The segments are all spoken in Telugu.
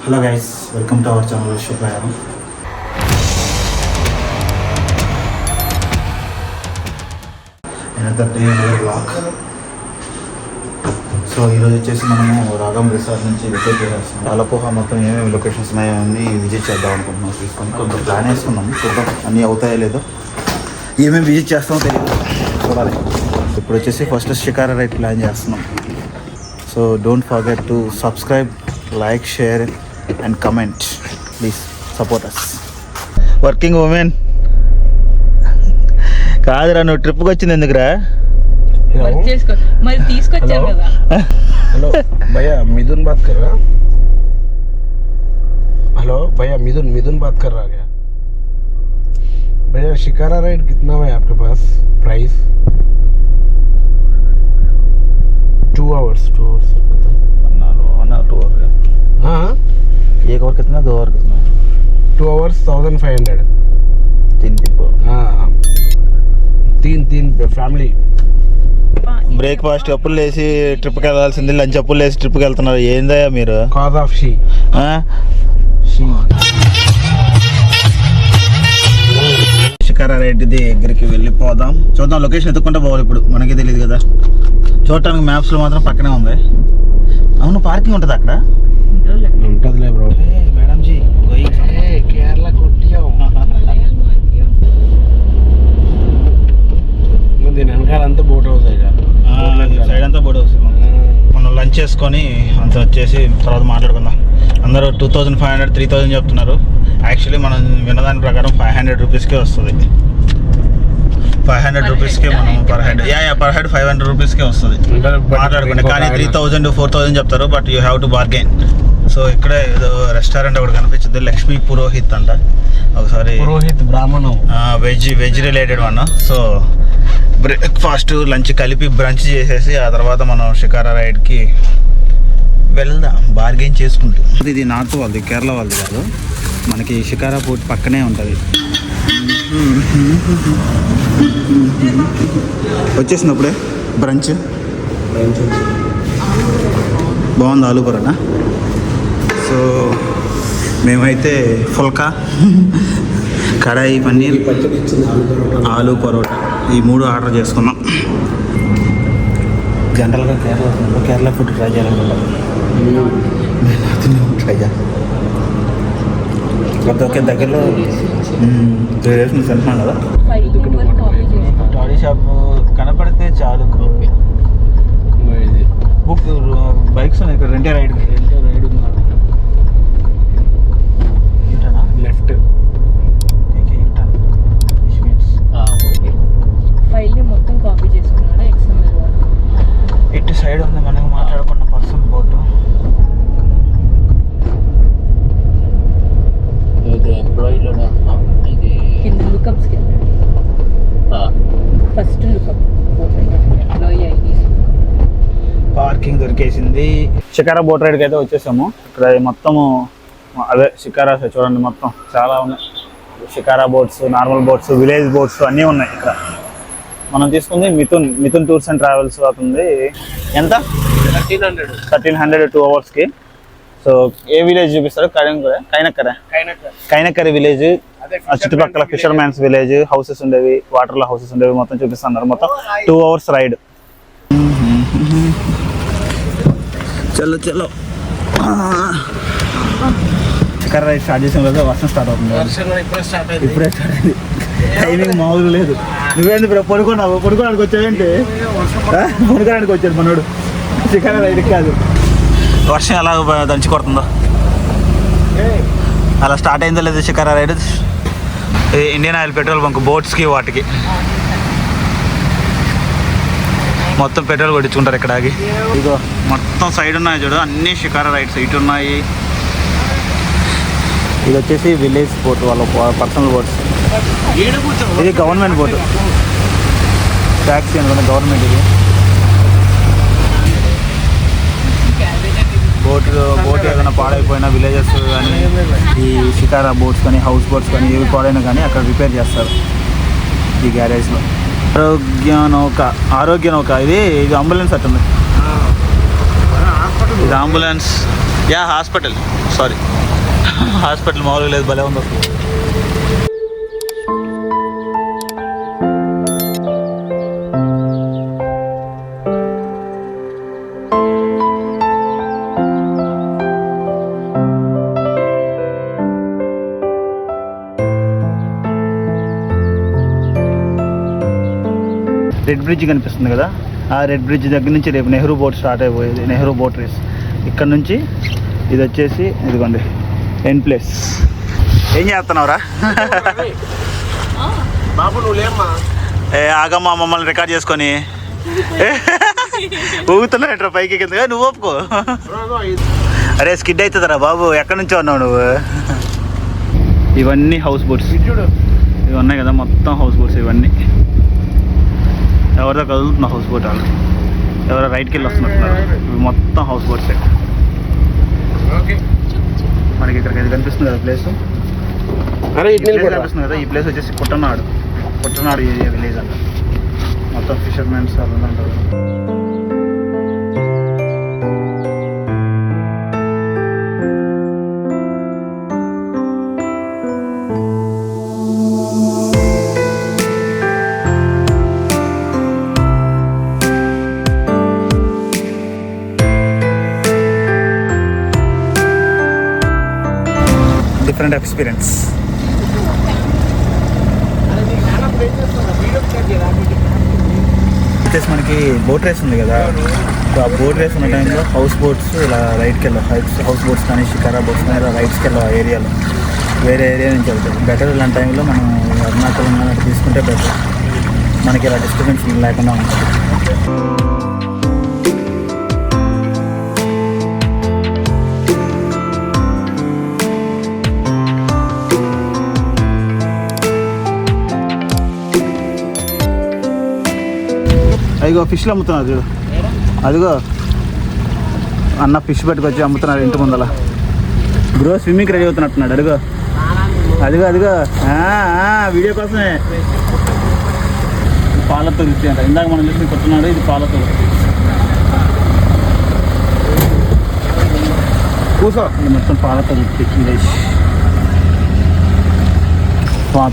Hello guys, welcome to our channel Shubhrayanam. another day another vlog. So ఈరోజు వచ్చేసి మనము రాగం రిసార్ట్ నుంచి విజిట్ చేస్తాం. అలపోహ మొత్తం ఏమేమి లొకేషన్స్ ఉన్నాయో అన్నీ విజిట్ చేద్దాం అనుకుంటున్నాం. తీసుకొని కొంచెం ప్లాన్ వేసుకున్నాం, చూద్దాం అన్నీ అవుతాయో లేదో, ఏమేమి విజిట్ చేస్తామో తెలియదు, చూడాలి. ఇప్పుడు వచ్చేసి ఫస్ట్ షికారా రైడ్ ప్లాన్ చేస్తున్నాం. So don't forget to subscribe, like, share and comment. Please support us. Working women కాదురా, నువ్వు ట్రిప్కి వచ్చింది ఎందుకురా? మరి తీసుకొచ్చారు కదా. हेलो भैया, मिथुन बात कर रहा. हेलो भैया, मिथुन बात कर रहा क्या? भैया शिकारा राइड कितना है आपके पास प्राइस? 2 hours. 2 hours 2 hours. हाँ, एक और कितना, 2 hours कितना? 2 hours 1500. 3 people. हाँ, तीन फ्यामिली. బ్రేక్ఫాస్ట్ అప్పులు వేసి ట్రిప్కి వెళ్ళాల్సింది, లంచ్ అప్పులు వేసి ట్రిప్కి వెళ్తున్నారు. ఏందయ్యా మీరు? Cause of she. Shikara ride దగ్గరికి వెళ్ళిపోదాం. చూద్దాం, లొకేషన్ ఎత్తుకుంటే పోవాలి. ఇప్పుడు మనకి తెలియదు కదా, చూడటానికి మ్యాప్స్లో మాత్రం పక్కనే ఉంది. అవును, పార్కింగ్ ఉంటుంది అక్కడ. ఉంటుందిలే బ్రో. మేడం జీ కేరళ కొట్టియా. దీని వెనకాలంతా బోట్ హౌస్ సైడ్ అంతా బోట్ హౌస్. మనం లంచ్ చేసుకొని అంత వచ్చేసి తర్వాత మాట్లాడుకుందాం. అందరూ 2500 3000 చెప్తున్నారు. యాక్చువల్లీ మనం విన్నదాని ప్రకారం 500 రూపీస్కే వస్తుంది. 500 రూపీస్కే మనం పర్ హెడ్ పర్ హెడ్ 500 రూపీస్కే వస్తుంది మాట్లాడుకుంటే. కానీ 3000 4000 చెప్తారు. But you have to bargain. So ఇక్కడే ఏదో రెస్టారెంట్ ఒకటి కనిపించింది, లక్ష్మీ పురోహిత్ అంట. ఒకసారి పురోహిత్ బ్రాహ్మణం veg related one. So breakfast lunch కలిపి బ్రంచ్ చేసేసి ఆ తర్వాత మనం షికారా రైడ్కి వెళ్దాం, బార్గెన్ చేసుకుంటూ. ఇది నార్త్ వాళ్ళది, కేరళ వాళ్ళది కాదు. మనకి షికారా పోర్ట్ పక్కనే ఉంటుంది. వచ్చేసినప్పుడే బ్రంచ్ బాగుంది, ఆలూ పరోటా. సో మేమైతే ఫుల్కా, కడాయి పన్నీర్, ఆలూ పరోటా ఈ 3 ఆర్డర్ చేసుకున్నాం. జనరల్గా కేరళ ఫుడ్ ట్రై చేయాలనుకుంటాం. ట్రై చేయాలి. ఒకే దగ్గరలో 3 days నుంచి తింటున్నాం కదా. టాడీ షాప్ కనపడితే చాలు. బుక్ బైక్స్ ఉన్నాయి ఇక్కడ, రెంటే రైడ్ లెఫ్ట్. ఫైల్ని మొత్తం కాపీ చేసుకున్నారా? XML ఇటు సైడ్ ఉంది మనకు మాట్లాడుకున్న పర్సన్ బోటు. కింద లుకప్స్కి first lookup employee ID. Parking దొరికేసింది. షికారా బోట్ రైడ్కి అయితే వచ్చేసాము. ఇక్కడ మొత్తము అదే షికారా చూడండి, మొత్తం చాలా ఉన్నాయి. Shikara boats, normal boats, village boats అన్నీ ఉన్నాయి ఇక్కడ. మనం తీసుకుంది మిథున్ టూర్స్ అండ్ ట్రావెల్స్ అవుతుంది. ఎంత? 1300 2 hours. సో ఏ విలేజ్ చూపిస్తారు? కైనక్కర విలేజ్, చుట్టుపక్కల ఫిషర్మ్యాన్స్ విలేజ్, హౌసెస్ ఉండేవి, వాటర్లో హౌసెస్ ఉండేవి, మొత్తం చూపిస్తున్నారు. మొత్తం 2 hours రైడ్. చలో షికారా రైడ్ స్టార్ట్ చేసిన రోజు వర్షం స్టార్ట్ అవుతుంది. ఇప్పుడే స్టార్ట్ అయింది. టైమింగ్ మామూలు లేదు. నువ్వేంది ఇప్పుడు పడుకోవడానికి వచ్చావేంటి? పడుకోవడానికి వచ్చాడు మనోడు, షికారా రైడ్కి కాదు. వర్షం ఎలా దంచి కొడుతుందో అలా స్టార్ట్ అయిందో లేదు shikara ride. Indian Oil petrol bunk బోట్స్కి వాటికి మొత్తం పెట్రోల్ కొట్టించుకుంటారు ఇక్కడ ఆగి. ఇదిగో మొత్తం సైడ్ ఉన్నాయి చూడు, అన్నీ షికారా రైడ్స్ ఇటు ఉన్నాయి. ఇది వచ్చేసి విలేజ్ బోట్, వాళ్ళ పర్సనల్ బోట్స్. ఇది గవర్నమెంట్ బోట్, ట్యాక్సీ అనుకున్న గవర్నమెంట్. ఇది బోట్ ఏదైనా పాడైపోయినా విలేజెస్ కానీ, ఈ షికారా బోట్స్ కానీ, హౌస్ బోట్స్ కానీ ఏవి పాడైనా కానీ అక్కడ రిపేర్ చేస్తారు ఈ గ్యారేజ్లో. ఆరోగ్య నౌక ఇది అంబులెన్స్ అట్టుంది. ఇది ambulance. Yeah hospital, sorry hospital మామూలుగా లేదు, భలే ఉంది అసలు. రెడ్ బ్రిడ్జ్ కనిపిస్తుంది కదా, ఆ రెడ్ బ్రిడ్జ్ దగ్గర నుంచి రేపు నెహ్రూ బోట్ స్టార్ట్ అయిపోయేది, నెహ్రూ బోట్ రేస్. ఇక్కడ నుంచి ఇది వచ్చేసి ఇదిగోండి ఎండ్ ప్లేస్. ఏం చేస్తున్నావురా? బాబు నువ్వు లేమ్మా. ఏ ఆగమ్మా, మమ్మల్ని రికార్డ్ చేసుకొని ఊగుతున్నాయంట్రా పైకి కింద. నువ్వు ఒప్పుకో. అరే స్కిడ్ అవుతుందిరా బాబు, ఎక్కడి నుంచో ఉన్నావు నువ్వు? ఇవన్నీ హౌస్ బోట్స్, ఇవి ఉన్నాయి కదా మొత్తం హౌస్ బోట్స్ ఇవన్నీ. ఎవరిదో కదులుతున్నా హౌస్ బోట్, వాళ్ళు ఎవరో రైట్కి వెళ్ళి వస్తున్నట్టున్నారు. ఇవి మొత్తం హౌస్ బోట్సే. మనకి ఇక్కడికి ఇది కనిపిస్తుంది కదా ప్లేస్, కనిపిస్తుంది కదా, ఈ ప్లేస్ వచ్చేసి కుట్టనాడు ఏరియా విలేజ్ అంట. మొత్తం ఫిషర్మెన్స్ అలా అంటారు. Different experience. వచ్చేసి మనకి బోట్ రేస్ ఉంది కదా, ఆ బోట్ రేస్ ఉన్న టైంలో హౌస్ బోట్స్ ఇలా రైట్కి వెళ్ళాం. హౌస్ బోట్స్ కానీ షికారా బోట్స్ కానీ ఇలా రైట్స్కి వెళ్ళాం. ఆ ఏరియాలో వేరే ఏరియా నుంచి వెళ్తాయి. బెటర్ ఇలాంటి టైంలో మనం అరుణాచలం తీసుకుంటే బెటర్, మనకి ఇలా డిస్టర్బెన్స్ లేకుండా ఉంటుంది. అదిగో ఫిష్లు అమ్ముతున్నారు చూడు, అదిగో అన్న ఫిష్ పట్టుకొచ్చి అమ్ముతున్నారు ఇంటి ముందల. బ్రో స్విమ్మింగ్ రెడీ అవుతున్నట్టున్నాడు. అదిగో అదిగో అదిగో వీడియో కోసమే. పాలతో రుచి అంట, ఇందాక మనం చూసి కొట్టున్నాడు, ఇది పాలతో కూసో. ఇది మొత్తం పాలతో రుచి విలేజ్,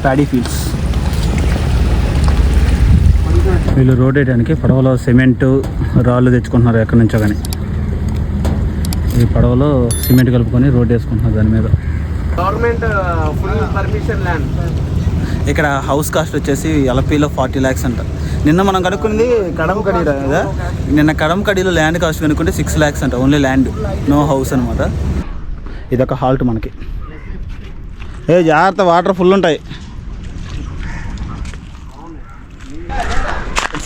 ప్యాడీ ఫీల్డ్స్. వీళ్ళు రోడ్ వేయడానికి పడవలో సిమెంట్ రాళ్ళు తెచ్చుకుంటున్నారు ఎక్కడి నుంచో. కానీ ఈ పడవలో సిమెంట్ కలుపుకొని రోడ్ వేసుకుంటున్నారు దాని మీద. Government full permission land. ఇక్కడ హౌస్ కాస్ట్ వచ్చేసి ఎల్పీలో 40 lakhs అంట. నిన్న మనం కనుక్కుంది కడంకడి కదా, నిన్న కడంకడిలో ల్యాండ్ కాస్ట్ కనుక్కుంటే 6 lakhs అంట, ఓన్లీ ల్యాండ్, నో హౌస్ అనమాట. ఇదొక హాల్ట్ మనకి. ఏ జాగ్రత్త, వాటర్ ఫుల్ ఉంటాయి.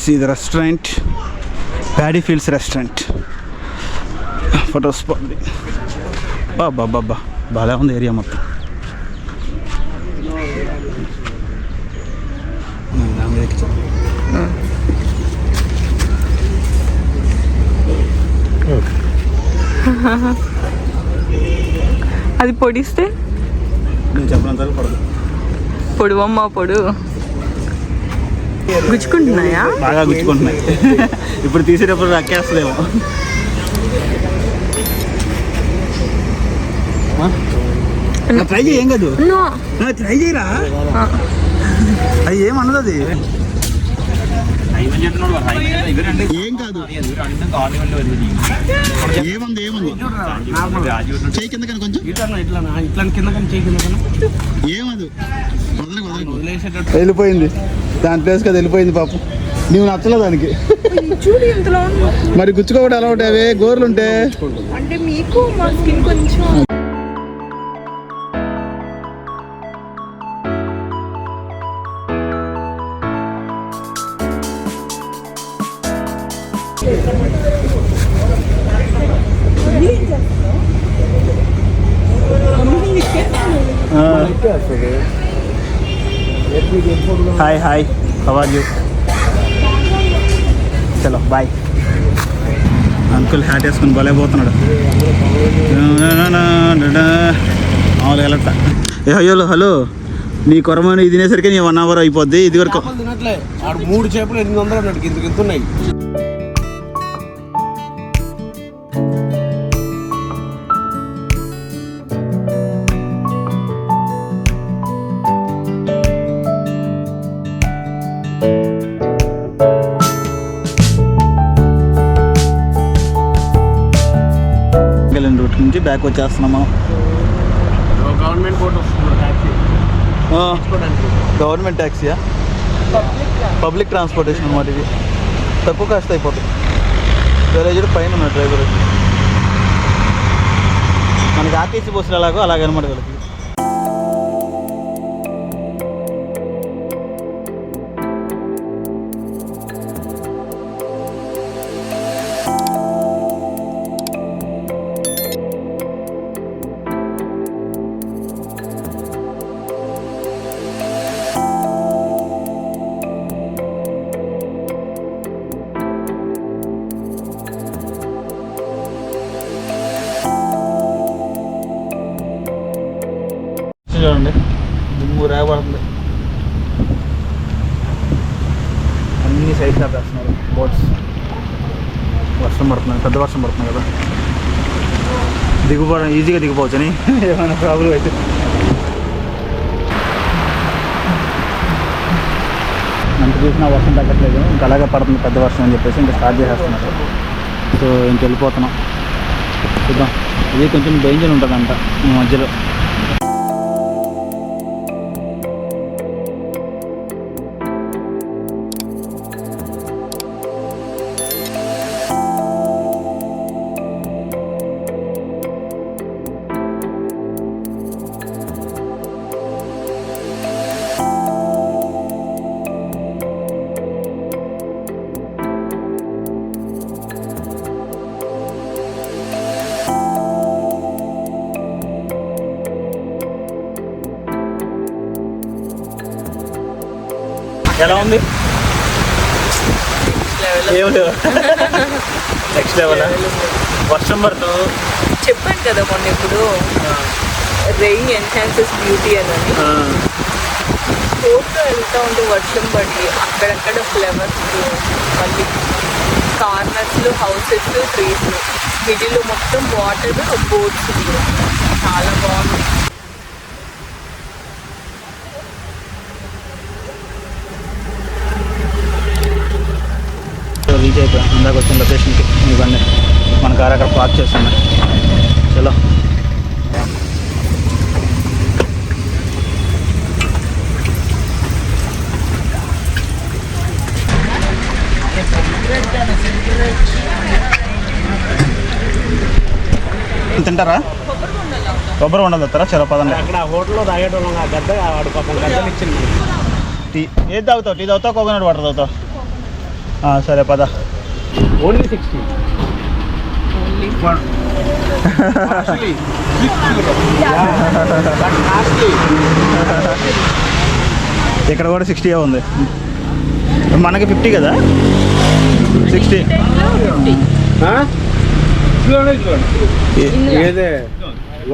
See the restaurant, Paddy Fields restaurant. Photo spot. బాబా బాగా ఉంది ఏరియా మొత్తం. అది పొడిస్తే నేను చెప్పినంత పడదు. పొడువమ్మా పొడు. గుచ్చుకుంటున్నాయా? బాగా గుచ్చుకుంటున్నాయి. ఇప్పుడు తీసేటప్పుడు రక్కేస్తుందేమో. ట్రై చేయి, ఏం కాదు, ట్రై చేయరా. అది ఏమన్నది, అది ఏం కాదు. ఏముంది చేయి కింద కానీ కొంచెం ఇట్లా కింద కానీ చేయి కింద కానీ ఏమదు. వెళ్ళిపోయింది దాని ప్లేస్ కదా, వెళ్ళిపోయింది పాపం. నువ్వు నచ్చలే దానికి. మరి గుచ్చుకోవడం ఎలా ఉంటాయి, గోర్లు ఉంటే అంటే మీకు మా స్కిన్ కొంచెం hi hi, how are you? చలో బాయ్. అంకుల్ హ్యాట్ వేసుకుని భలే పోతున్నాడు. మామూలుగా వెళ్ళట. అయ్యో హలో, నీ కొరమని ఇది తినేసరికి నీ 1 hour అయిపోద్ది. ఇది వరకు తినట్లే, 3 చేపలు 800 అన్నట్టు ఇంత ఉన్నాయి. ట్రాక్ వచ్చేస్తున్నాము. గవర్నమెంట్ బోట్ వస్తుంది ట్యాక్సీ గవర్నమెంట్ ట్యాక్సీయా? పబ్లిక్ ట్రాన్స్పోర్టేషన్ అనమాట ఇది. తక్కువ కాస్ట్ అయిపోతుంది. విలేజ్ పైన ఉన్న డ్రైవర్ మనకి ఆర్టీసీ బస్సులు ఎలాగో అలాగనమాట వీళ్ళకి. చూడండి దుమ్ము రేగబడుతుంది. అన్ని సైడ్ వేస్తున్నారు బోట్స్. వర్షం పడుతుంది, పెద్ద వర్షం పడుతుంది కదా, దిగుబడి ఈజీగా దిగిపోవచ్చు అని ఏమైనా ప్రాబ్లం అయితే. అంత చూసినా వర్షం తగ్గట్లేదు, ఇంకా అలాగే పడుతుంది పెద్ద వర్షం అని చెప్పేసి ఇంకా స్టార్ట్ చేసేస్తున్నారు. సో ఇంక వెళ్ళిపోతున్నాం. చూద్దాం, ఇది కొంచెం డేంజర్ ఉంటుందంట ఈ మధ్యలో. ఎలా ఉంది? ఏం లేవు. నెక్స్ట్ లెవెల్ వర్షం పడుతుంది. చెప్పాను కదా మొన్న ఇప్పుడు రెయిన్ ఎన్హాన్సెస్ బ్యూటీ అని. రోడ్లో వెళ్తూ ఉంటే వర్షం పడి అక్కడక్కడ ఫ్లవర్స్, మళ్ళీ కార్నర్స్లో హౌసెస్, ట్రీస్, మిడిల్లో మొత్తం వాటర్, బోట్స్, చాలా బాగుంది. రీచ్ అయిపోయాం. ఇందాక వచ్చిన లొకేషన్కి ఇవన్నీ మన కారు అక్కడ పార్క్ చేస్తున్నాయి. చలో తింటారా? కొబ్బరి ఉండదు వస్తారా? చలో పదండి. అక్కడ హోటల్లో తాగేటోళ్ళం గద్ద వాడు పాపం గద్దలు ఇచ్చింది. టీ ఏది తాగుతావు? టీ తాగుతావు, కోకోనట్ వాటర్ తాగుతావు? సరే పద. ఓన్లీ 60. ఇక్కడ కూడా 60 ఉంది. మనకి 50 కదా, 60. ఏదే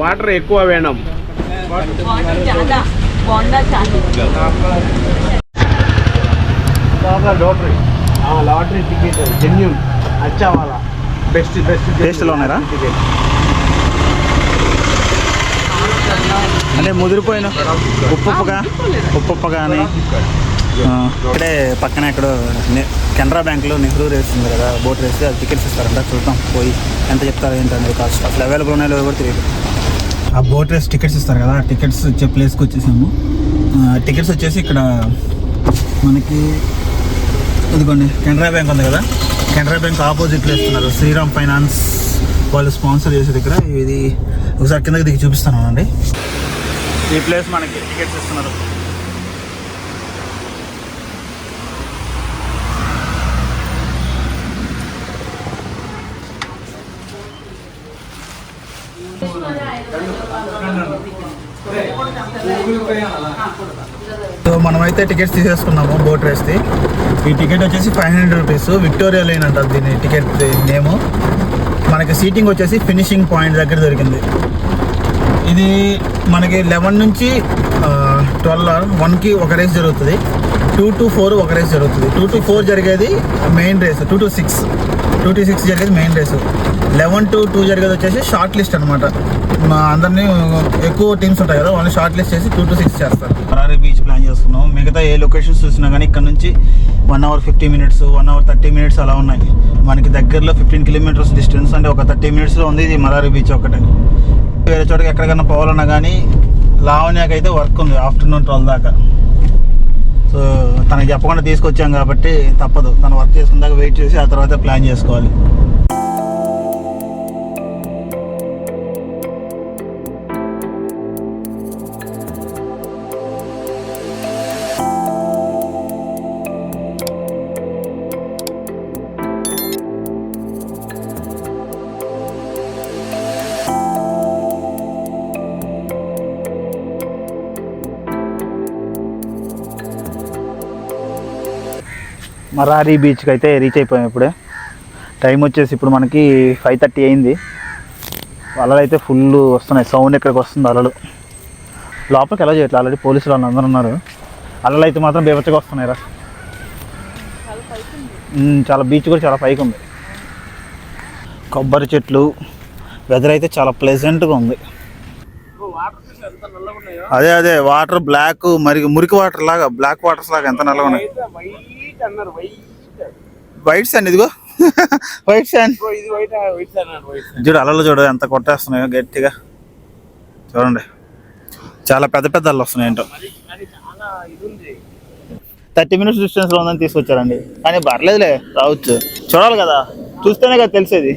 వాటర్ ఎక్కువ వేయడం. లాటరీ టికెట్ జెన్యూన్ అచ్చా వాళ్ళ బెస్ట్ టేస్ట్లో ఉన్నారా? అంటే ముదిరిపోయిన ఉప్పుగా అని. ఇక్కడే పక్కన ఇక్కడ కెనరా బ్యాంక్లో నెహ్రూ రేస్ ఉంది కదా, బోట్ రేస్. అది టికెట్స్ ఇస్తారంట. చూద్దాం పోయి ఎంత చెప్తారో ఏంటంటే కాస్ట్. అసలు అవైలబుల్ ఉన్నాయో కూడా తెలియదు. ఆ బోట్ రేస్ టికెట్స్ ఇస్తారు కదా, ఆ టికెట్స్ ఇచ్చే ప్లేస్కి వచ్చేసాము. టికెట్స్ వచ్చేసి ఇక్కడ మనకి ఇదిగోండి కెనరా బ్యాంక్ ఉంది కదా, కెనరా బ్యాంక్ ఆపోజిట్లో ఇస్తున్నారు. శ్రీరామ్ ఫైనాన్స్ వాళ్ళు స్పాన్సర్ చేసే దగ్గర. ఇది ఒకసారి కిందకి దిగి చూపిస్తాను అండి. ఈ ప్లేస్ మనకి టికెట్స్ ఇస్తున్నారు. సో మనమైతే టికెట్స్ తీసేసుకున్నాము బోట్ రేస్ది. ఈ టికెట్ వచ్చేసి 500 రూపీస్. విక్టోరియా లేన్ అంటారు దీని టికెట్ నేము. మనకి సీటింగ్ వచ్చేసి ఫినిషింగ్ పాయింట్ దగ్గర దొరికింది. ఇది మనకి 11 నుంచి 12 1కి ఒక రేస్ జరుగుతుంది. 2 to 4 ఒక రేస్ జరుగుతుంది. 2 to 4 జరిగేది మెయిన్ రేస్. 2 to 6 జరిగేది మెయిన్ రేసు. 11 to 2 జరిగేది వచ్చేసి షార్ట్ లిస్ట్ అనమాట. మా అందరినీ ఎక్కువ టీమ్స్ ఉంటాయి కదా, ఓన్లీ షార్ట్ లిస్ట్ చేసి 2 to 6 చేస్తారు. మరారి బీచ్ ప్లాన్ చేస్తున్నాం. మిగతా ఏ లొకేషన్స్ చూసినా కానీ ఇక్కడ నుంచి 1 hour 50 minutes, 1 hour 30 minutes అలా ఉన్నాయి. మనకి దగ్గరలో 15 kilometers డిస్టెన్స్, అంటే ఒక 30 minutesలో ఉంది ఇది మరారి బీచ్ ఒకటే. వేరే చోటకి ఎక్కడికైనా పోవాలన్నా కానీ లావణ్యకి అయితే వర్క్ ఉంది ఆఫ్టర్నూన్ 12 దాకా. సో తనకి చెప్పకుండా తీసుకొచ్చాం కాబట్టి తప్పదు, తను వర్క్ చేసుకున్న దాకా వెయిట్ చేసి ఆ తర్వాత ప్లాన్ చేసుకోవాలి. మరారి బీచ్కి అయితే రీచ్ అయిపోయాం. ఇప్పుడే టైం వచ్చేసి ఇప్పుడు మనకి 5:30 అయింది. అలలు అయితే ఫుల్ వస్తున్నాయి, సౌండ్ ఇక్కడికి వస్తుంది అలలు. లోపలికి ఎలా చేయట్లేదు, ఆల్రెడీ పోలీసులు వాళ్ళు అందరూ ఉన్నారు. అలలు అయితే మాత్రం బేబచ్చగా వస్తున్నాయి రా. చాలా బీచ్ కూడా చాలా పైకి ఉంది. కొబ్బరి చెట్లు, వెదర్ అయితే చాలా ప్లెజెంట్గా ఉంది. అదే వాటర్ బ్లాక్, మరి మురికి వాటర్ లాగా, బ్లాక్ వాటర్స్ లాగా ఎంత నల్లగా ఉన్నాయి. వైట్ శాండ్, ఇదిగో వైట్ శాండ్ చూడు, అలలు చూడు ఎంత కొట్టేస్తున్నాయో గట్టిగా. చూడండి చాలా పెద్ద పెద్ద అలలు వస్తున్నాయి. ఏంటో 30 minutes డిస్టెన్స్లో ఉందని తీసుకొచ్చారండి, కానీ పర్లేదులే రావచ్చు. చూడాలి కదా, చూస్తేనే కదా తెలిసేది.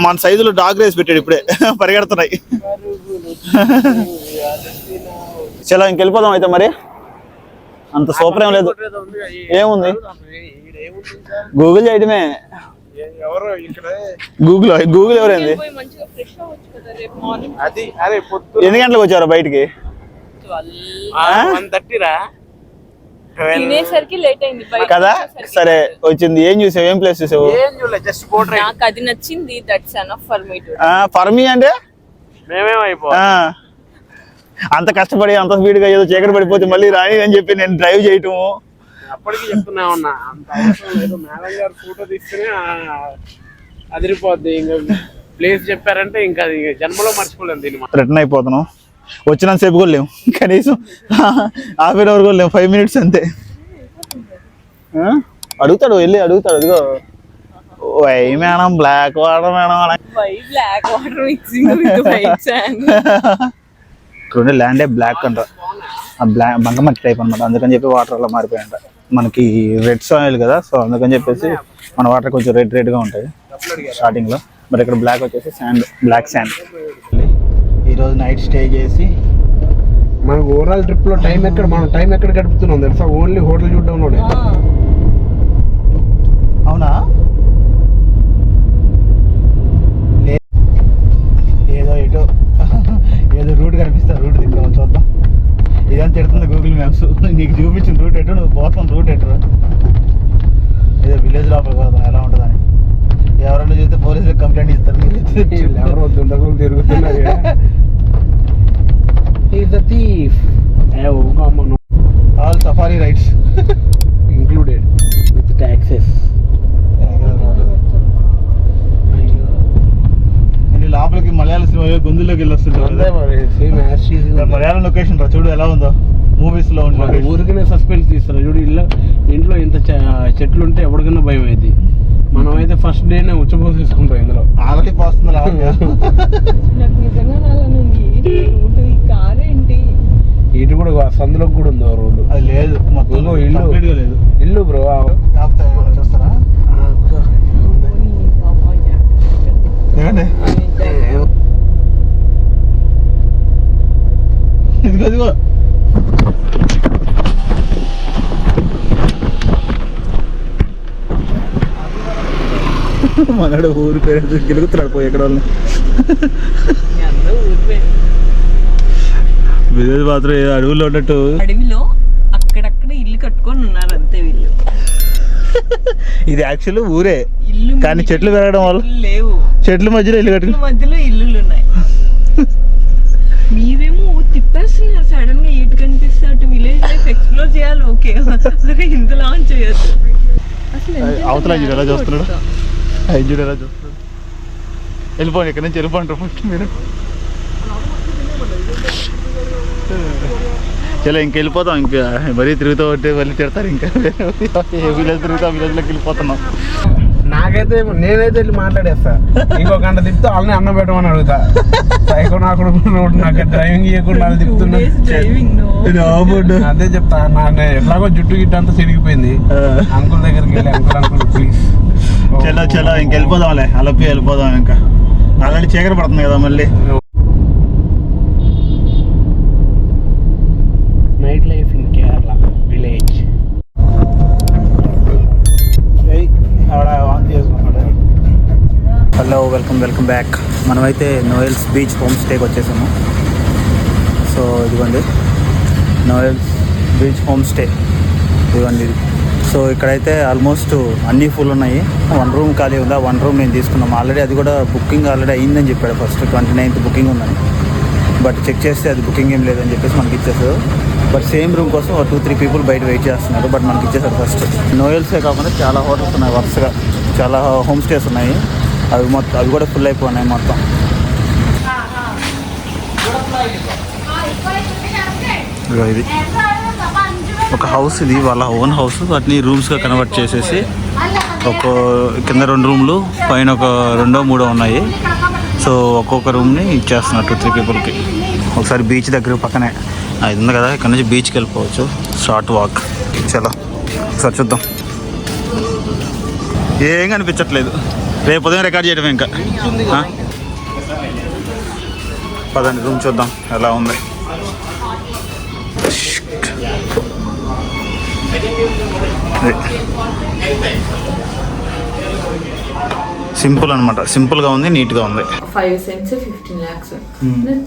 మన సైజులో డాగ్ రేస్ పెట్టాడు ఇప్పుడే, పరిగెడుతున్నాయి. చలో ఇంకెళ్ళిపోదాం అయితే. మరి అంత సూపర్ ఏం లేదు. ఏముంది గూగుల్ చేయడమే. గూగుల్ ఎవరైంది? ఎన్ని గంటలకు వచ్చారు బయటికి? కదా సరే వచ్చింది. ఏం చూసావు, ఏం ప్లేస్ చూసావు? నాకు అది నచ్చింది. That's enough for me to. For me అంటే అంత కష్టపడి అంత స్పీడ్గా ఏదో చీకటి పడిపోతే మళ్ళీ రాని అని చెప్పి నేను డ్రైవ్ చేయటము. అప్పటికి చెప్తున్నా ఉన్నా, అంత అవసరం లేదు. మేడం గారు ఫోటో తీస్తేనే అదిరిపోద్ది. ఇంకా ప్లేస్ చెప్పారంటే ఇంకా జన్మలో మర్చిపోలేము దీన్ని. రిటర్న్ అయిపోతున్నాం. వచ్చినంతసేపు కూడా లేము, కనీసం ½ hour కూడా లేము, 5 minutes అంతే. అడుగుతాడు, వెళ్ళి అడుగుతాడు. అదిగో why madam, black water madam. Black water mixing with white sand. ఇక్కడ ల్యాండే బ్లాక్ అంట, బంకమట్టి టైప్ అనమాట. అందుకని చెప్పి వాటర్ అలా మారిపోయాయంట. మనకి రెడ్ సాయిల్ కదా, సో అందుకని చెప్పేసి మన వాటర్ కొంచెం రెడ్గా ఉంటాయి స్టార్టింగ్లో. మరి ఇక్కడ బ్లాక్ వచ్చేసి శాండ్, బ్లాక్ శాండ్. ఈరోజు నైట్ స్టే చేసి మనకు ఓవరాల్ ట్రిప్ లో మనం టైం ఎక్కడ గడుపుతున్నాం తెలుసా? ఓన్లీ హోటల్ చూడడంలోనే. అవునా? ఏదో రూట్ కనిపిస్తా, రూట్ తింటాం చూద్దాం. ఇదంతా తిడుతుంది గూగుల్ మ్యాప్స్. నీకు చూపించిన రూట్ ఎటు, నువ్వు పోతాం రూట్ ఎటు. ఏదో విలేజ్ లోపల పోతాం, ఎలా ఉంటుందని. ఎవరైనా చూస్తే పోలీసులకు కంప్లైంట్ ఇస్తారు. ఎవరో దుండగులు తిరుగుతున్నారు. All safari rides included with taxes. లోపలికి మలయాళ సినిమా గొంతుల్లోకి వెళ్ళి వస్తుంటారు. మలయాళం లొకేషన్ రా, చూడు ఎలా ఉందో మూవీస్ లో ఉంటుంది. ఊరికనే సస్పెన్స్ తీస్తారు చూడు. ఇంట్లో ఇంత చెట్లు ఉంటే ఎవరికైనా భయం అయింది. మనం అయితే ఫస్ట్ డేనే ఉచ్చపోసేసుకుంటాం. ఇందులో ఆల్రెడీ పోస్తుంది. ఇటు కూడా సందులోకి కూడా ఉంది రోడ్డు. అది లేదు, ఇల్లు లేదు. ఇల్లు బ్రో చూస్తారా? ఇదిగో మనడు ఊరి పేరు గెలుగుతున్నాడు పోయి ఎక్కడ వాళ్ళని. విలేజ్ మాత్రం అడవుల్లో ఉన్నట్టు. అడవిలో అక్కడక్కడ ఇల్లు కట్టుకొని ఉన్నారు అంతే వీళ్ళు. ఇది యాక్చువల్ ఊరే, ఇల్లు కానీ చెట్లు పెరగడం వల్ల లేవు. చెట్ల మధ్యలో ఇల్లు కట్టుకుని మధ్యలో ఇల్లులు ఉన్నాయి. మీరేమో తిప్పేస్తున్నారు సడన్ గా. ఇటు కనిపిస్తే అటు విలేజ్ లైఫ్ ఎక్స్ప్లోర్ చేయాలి. ఓకే, ఇంత లాంచ్ చేయొద్దు. అవతల ఎలా చూస్తున్నాడు, ఎలా చూస్తున్నాడు. వెళ్ళిపోండి ఇక్కడ నుంచి వెళ్ళిపోండి ఫస్ట్ మీరు. చలో ఇంక వెళ్ళిపోతాం, ఇంకా మరీ తిరుగుతూ ఉంటే మళ్ళీ తిడతారు. ఇంకా ఏ విలేజ్ తిరుగుతా విలేజ్లోకి వెళ్ళిపోతున్నాం. నాకైతే నేనైతే వెళ్ళి మాట్లాడేస్తా, ఇంకో గంట తిప్పుతా వాళ్ళని అన్నం పెట్టమని అడుగుతా. సైకో నాకు డ్రైవింగ్ చేయకుండా వాళ్ళు తిప్పుతున్నా. అదే చెప్తా, ఎట్లాగో జుట్టు గిట్ట అంతా చెరిగిపోయింది. అంకుల్ దగ్గరికి వెళ్ళి అంకుల్ ప్లీజ్ చలో చలో ఇంక వెళ్ళిపోదాంలే, అలపి వెళ్ళిపోదాం. ఇంకా ఆల్రెడీ చీకటి పడుతుంది కదా మళ్ళీ. Night life in Kerala village. Hello, welcome back. మనమైతే నోయల్స్ బీచ్ హోమ్ స్టేకి వచ్చేసాము. సో ఇదిగోండి నోయల్స్ బీచ్ హోమ్ స్టే, ఇదిగోండి. సో ఇక్కడైతే ఆల్మోస్ట్ అన్నీ ఫుల్ ఉన్నాయి. 1 రూమ్ ఖాళీ ఉందా, 1 రూమ్ నేను తీసుకున్నాం ఆల్రెడీ. అది కూడా బుకింగ్ ఆల్రెడీ అయిందని చెప్పాడు, ఫస్ట్ 29th బుకింగ్ ఉందని. బట్ చెక్ చేస్తే అది బుకింగ్ ఏం లేదని చెప్పేసి మనకి ఇచ్చేసారు. బట్ సేమ్ రూమ్ కోసం 2-3 పీపుల్ బయట వెయిట్ చేస్తున్నారు. బట్ మనకి ఇచ్చేసారు ఫస్ట్. నోయల్సే కాకుండా చాలా హోటల్స్ ఉన్నాయి వరుసగా, చాలా హోమ్ స్టేస్ ఉన్నాయి. అవి కూడా ఫుల్ అయిపోయినాయి మొత్తం. ఇది ఒక హౌస్, ఇది వాళ్ళ ఓన్ హౌస్. వాటిని రూమ్స్గా కన్వర్ట్ చేసేసి కింద 2 రూమ్లు, పైన ఒక 2-3 ఉన్నాయి. సో ఒక్కొక్క రూమ్ని ఇచ్చేస్తున్నారు 2-3 పీపుల్కి. ఒకసారి బీచ్ దగ్గర పక్కనే ఇది ఉంది కదా, ఇక్కడ నుంచి బీచ్కి వెళ్ళిపోవచ్చు. Short walk. చలో ఒకసారి చూద్దాం. ఏం కనిపించట్లేదు, రేపు ఉదయం రికార్డ్ చేయడం. ఇంకా పదండి రూమ్ చూద్దాం ఎలా ఉంది. సింపుల్ అనమాట, సింపుల్గా ఉంది, నీట్గా ఉంది. 5 cents 15 lakhs.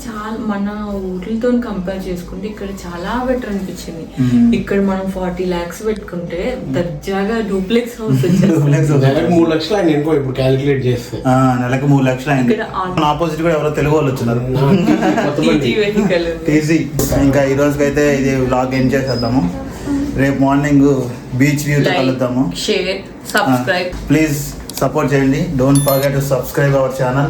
చాలా మన ఊర్లతో కంపేర్ చేసుకుంటే ఇక్కడ చాలా బెటర్ అనిపించింది. ఇక్కడ మనం 40 lakhs పెట్టుకుంటే దర్జాగా డూప్లెక్స్ హౌస్ వచ్చేది. నెలకు 3 లక్షలు ఆయన ఇంకో ఇప్పుడు క్యాలిక్యులేట్ చేస్తే నెలకు 3 లక్షలు అయింది. ఆపోజిట్ కూడా ఎవరో తెలుగు వాళ్ళు వచ్చినారు. ఈజీ. ఇంకా ఈ రోజుకైతే ఇది వ్లాగ్ ఎండ్ చేసేద్దాము. రేపు మార్నింగ్ బీచ్ వ్యూతో కలుద్దాము. Share, subscribe. ప్లీజ్ సపోర్ట్ చేయండి. Don't forget to subscribe our channel.